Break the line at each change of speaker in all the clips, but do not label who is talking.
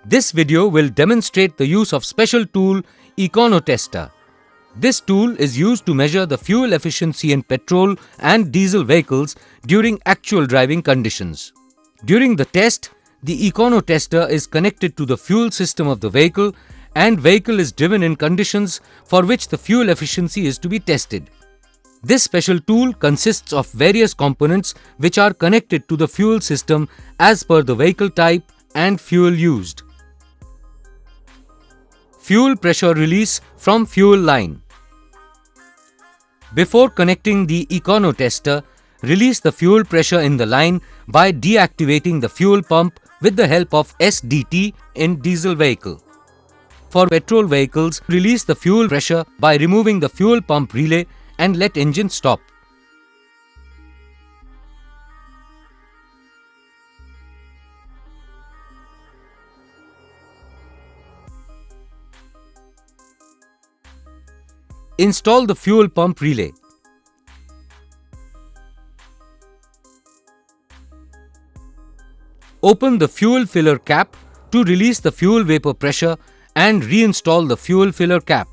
This video will demonstrate the use of special tool Econotester. This tool is used to measure the fuel efficiency in petrol and diesel vehicles during actual driving conditions. During the test, the Econotester is connected to the fuel system of the vehicle and vehicle is driven in conditions for which the fuel efficiency is to be tested. This special tool consists of various components which are connected to the fuel system as per the vehicle type and fuel used. Fuel pressure release from fuel line. Before connecting the Econotester, release the fuel pressure in the line by deactivating the fuel pump with the help of SDT in diesel vehicle. For petrol vehicles, release the fuel pressure by removing the fuel pump relay and let engine stop. Install the fuel pump relay. Open the fuel filler cap to release the fuel vapor pressure and reinstall the fuel filler cap.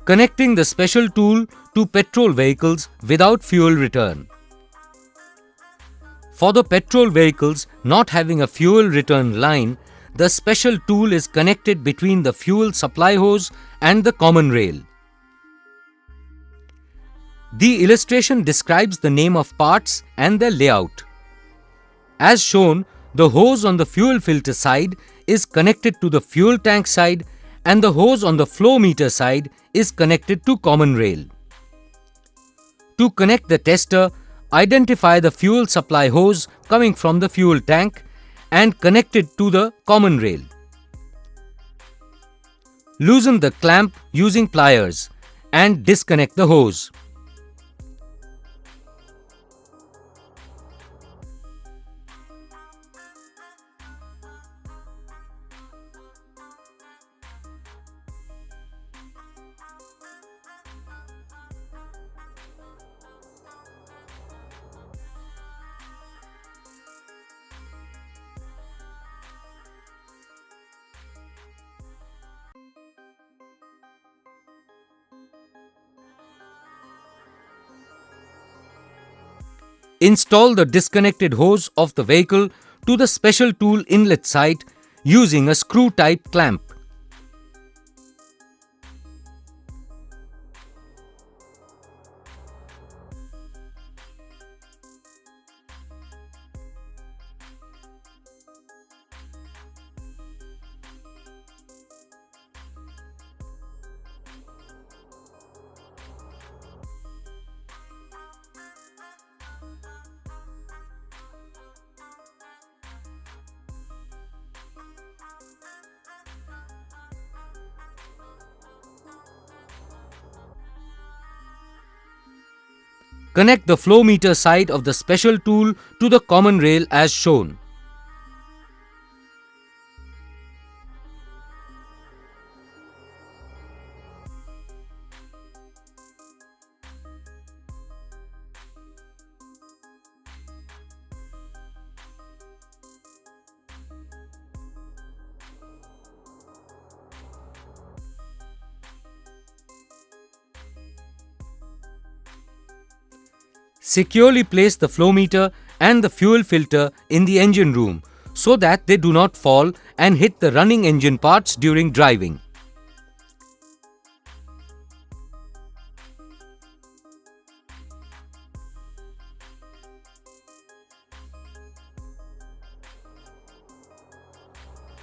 Connecting the special tool to petrol vehicles without fuel return. For the petrol vehicles not having a fuel return line, the special tool is connected between the fuel supply hose and the common rail. The illustration describes the name of parts and their layout. As shown, the hose on the fuel filter side is connected to the fuel tank side and the hose on the flow meter side is connected to common rail. To connect the tester, identify the fuel supply hose coming from the fuel tank and connect it to the common rail. Loosen the clamp using pliers and disconnect the hose. Install the disconnected hose of the vehicle to the special tool inlet site using a screw-type clamp. Connect the flow meter side of the special tool to the common rail as shown. Securely place the flow meter and the fuel filter in the engine room so that they do not fall and hit the running engine parts during driving.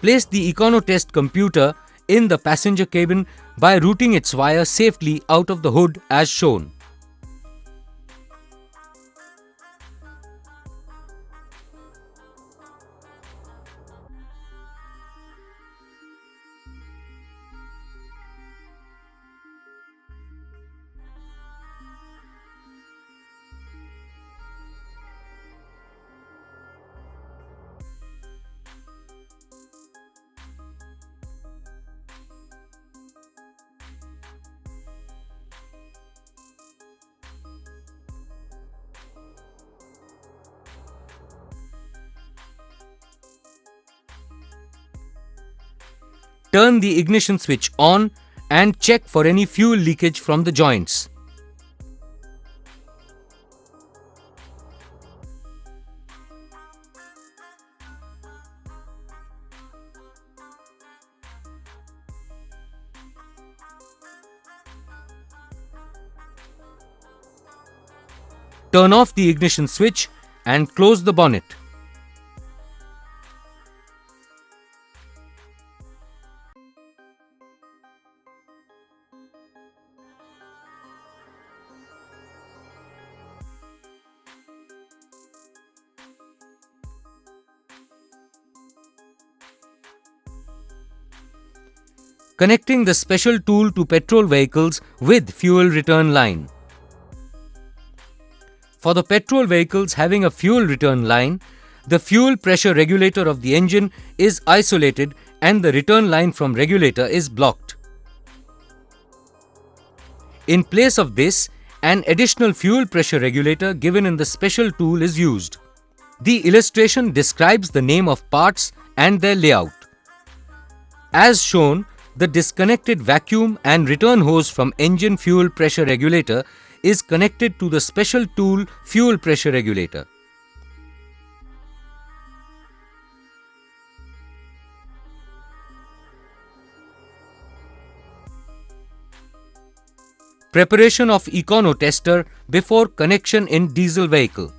Place the Econotest computer in the passenger cabin by routing its wire safely out of the hood as shown. turn the ignition switch on and check for any fuel leakage from the joints. Turn off the ignition switch and close the bonnet. Connecting the special tool to petrol vehicles with fuel return line. For the petrol vehicles having a fuel return line, the fuel pressure regulator of the engine is isolated and the return line from regulator is blocked. In place of this, an additional fuel pressure regulator given in the special tool is used. The illustration describes the name of parts and their layout. As shown, the disconnected vacuum and return hose from engine fuel pressure regulator is connected to the special tool fuel pressure regulator. Preparation of Econotester before connection in diesel vehicle.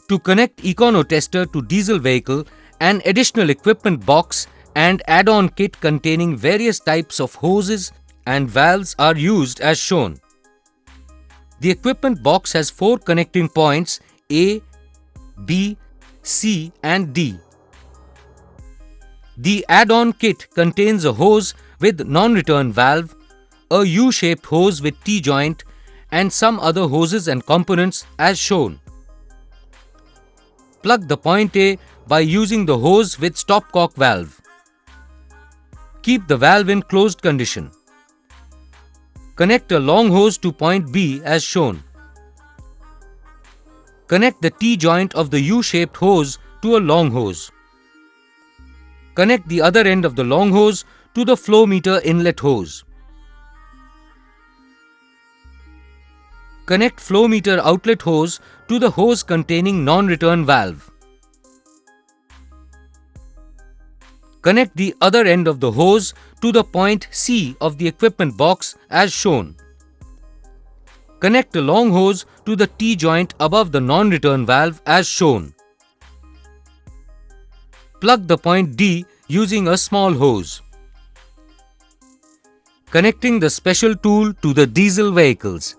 To connect Econotester to diesel vehicle, an additional equipment box and add-on kit containing various types of hoses and valves are used as shown. The equipment box has 4 connecting points A, B, C and D. The add-on kit contains a hose with non-return valve, a U-shaped hose with T-joint and some other hoses and components as shown. Plug the point A by using the hose with stopcock valve. Keep the valve in closed condition. Connect a long hose to point B as shown. Connect the T-joint of the U-shaped hose to a long hose. Connect the other end of the long hose to the flow meter inlet hose. Connect flow meter outlet hose to the hose containing non-return valve. Connect the other end of the hose to the point C of the equipment box as shown. Connect a long hose to the T-joint above the non-return valve as shown. Plug the point D using a small hose. Connecting the special tool to the diesel vehicles.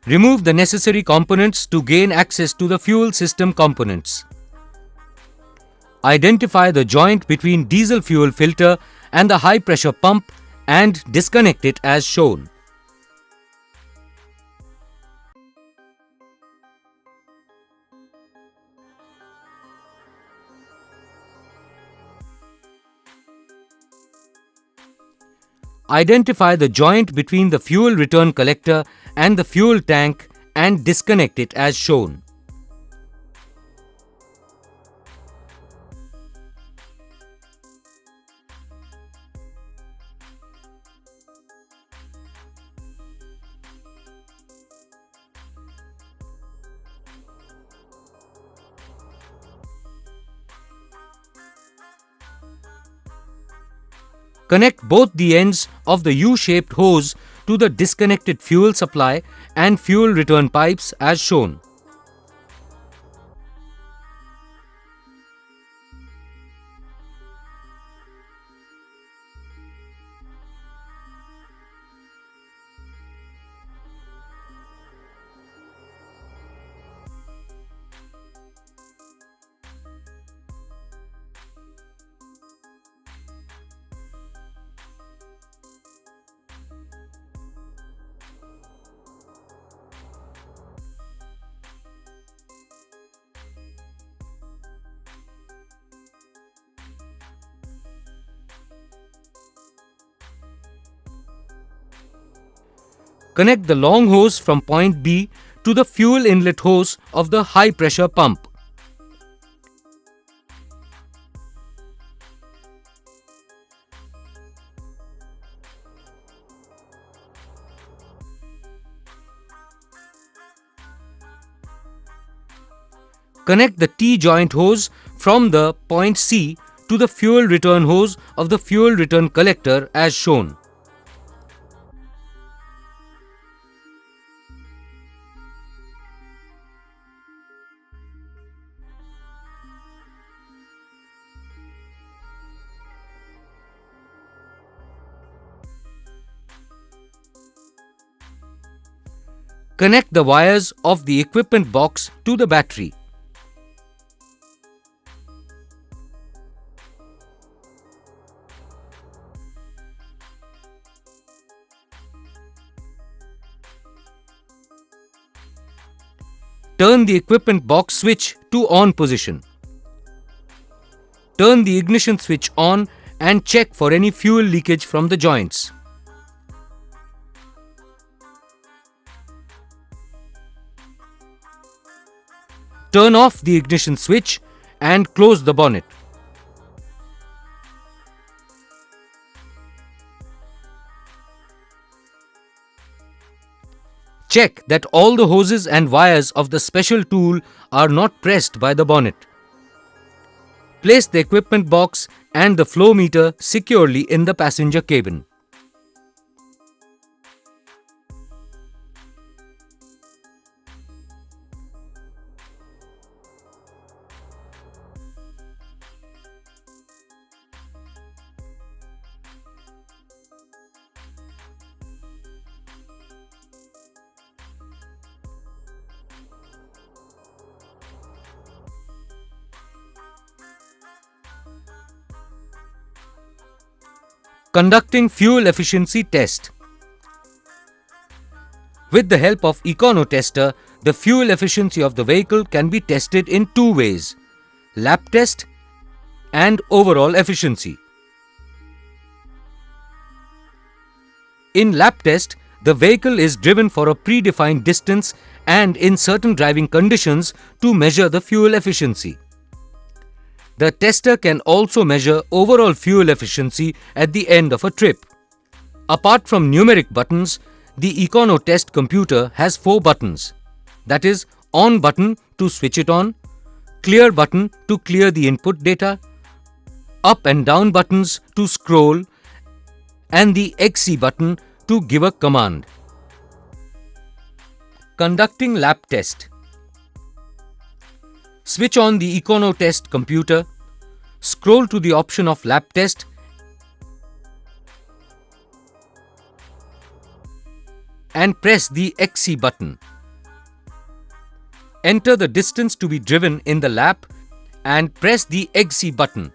Remove the necessary components to gain access to the fuel system components. Identify the joint between diesel fuel filter and the high pressure pump and disconnect it as shown. Identify the joint between the fuel return collector and the fuel tank and disconnect it as shown. Connect both the ends of the U-shaped hose to the disconnected fuel supply and fuel return pipes as shown. Connect the long hose from point B to the fuel inlet hose of the high pressure pump. Connect the T-joint hose from the point C to the fuel return hose of the fuel return collector as shown. Connect the wires of the equipment box to the battery. Turn the equipment box switch to on position. Turn the ignition switch on and check for any fuel leakage from the joints. Turn off the ignition switch and close the bonnet. Check that all the hoses and wires of the special tool are not pressed by the bonnet. Place the equipment box and the flow meter securely in the passenger cabin. Conducting fuel efficiency test. With the help of Econotester, the fuel efficiency of the vehicle can be tested in two ways: lap test and overall efficiency. In lap test, the vehicle is driven for a predefined distance and in certain driving conditions to measure the fuel efficiency. The tester can also measure overall fuel efficiency at the end of a trip. Apart from numeric buttons, the Econotest computer has 4 buttons. That is, on button to switch it on, clear button to clear the input data, up and down buttons to scroll, and the XC button to give a command. Conducting lap test. Switch on the Econotest computer, scroll to the option of lap test and press the XC button. Enter the distance to be driven in the lap and press the XC button.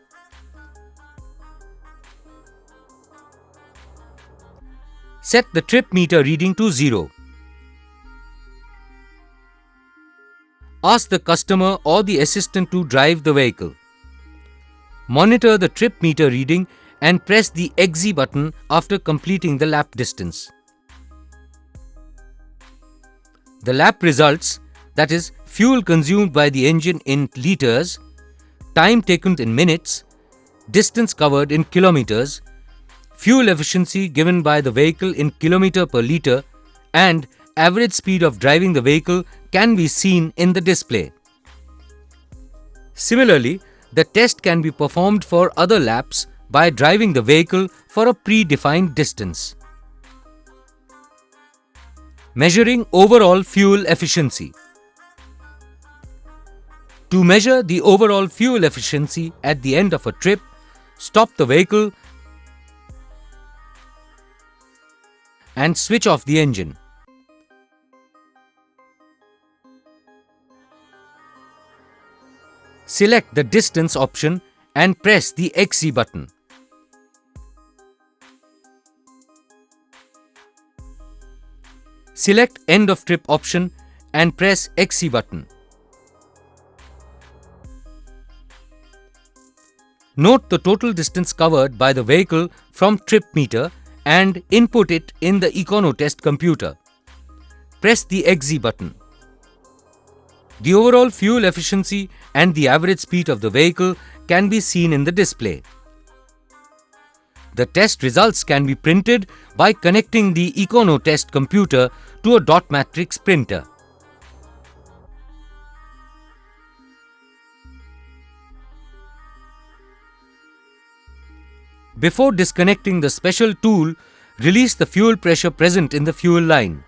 Set the trip meter reading to 0. Ask the customer or the assistant to drive the vehicle. Monitor the trip meter reading and press the XZ button after completing the lap distance. The lap results, that is, fuel consumed by the engine in liters, time taken in minutes, distance covered in kilometers, fuel efficiency given by the vehicle in kilometer per liter, and average speed of driving the vehicle can be seen in the display. Similarly, the test can be performed for other laps by driving the vehicle for a predefined distance. Measuring overall fuel efficiency. To measure the overall fuel efficiency at the end of a trip, stop the vehicle and switch off the engine. Select the distance option and press the XC button. Select end of trip option and press XC button. Note the total distance covered by the vehicle from trip meter and input it in the Econotest computer. Press the XZ button. The overall fuel efficiency and the average speed of the vehicle can be seen in the display. The test results can be printed by connecting the Econotest computer to a dot matrix printer. Before disconnecting the special tool, release the fuel pressure present in the fuel line.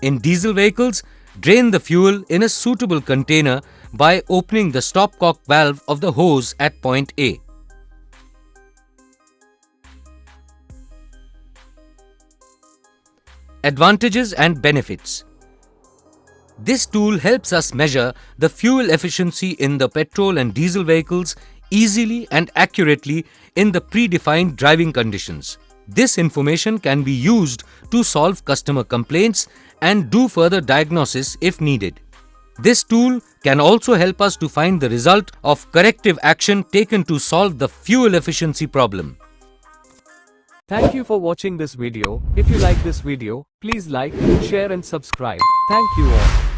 In diesel vehicles, drain the fuel in a suitable container by opening the stopcock valve of the hose at point A. Advantages and benefits. This tool helps us measure the fuel efficiency in the petrol and diesel vehicles easily and accurately in the predefined driving conditions. This information can be used to solve customer complaints and do further diagnosis if needed. This tool can also help us to find the result of corrective action taken to solve the fuel efficiency problem.
Thank you for watching this video. If you like this video, please like, share and subscribe. Thank you all.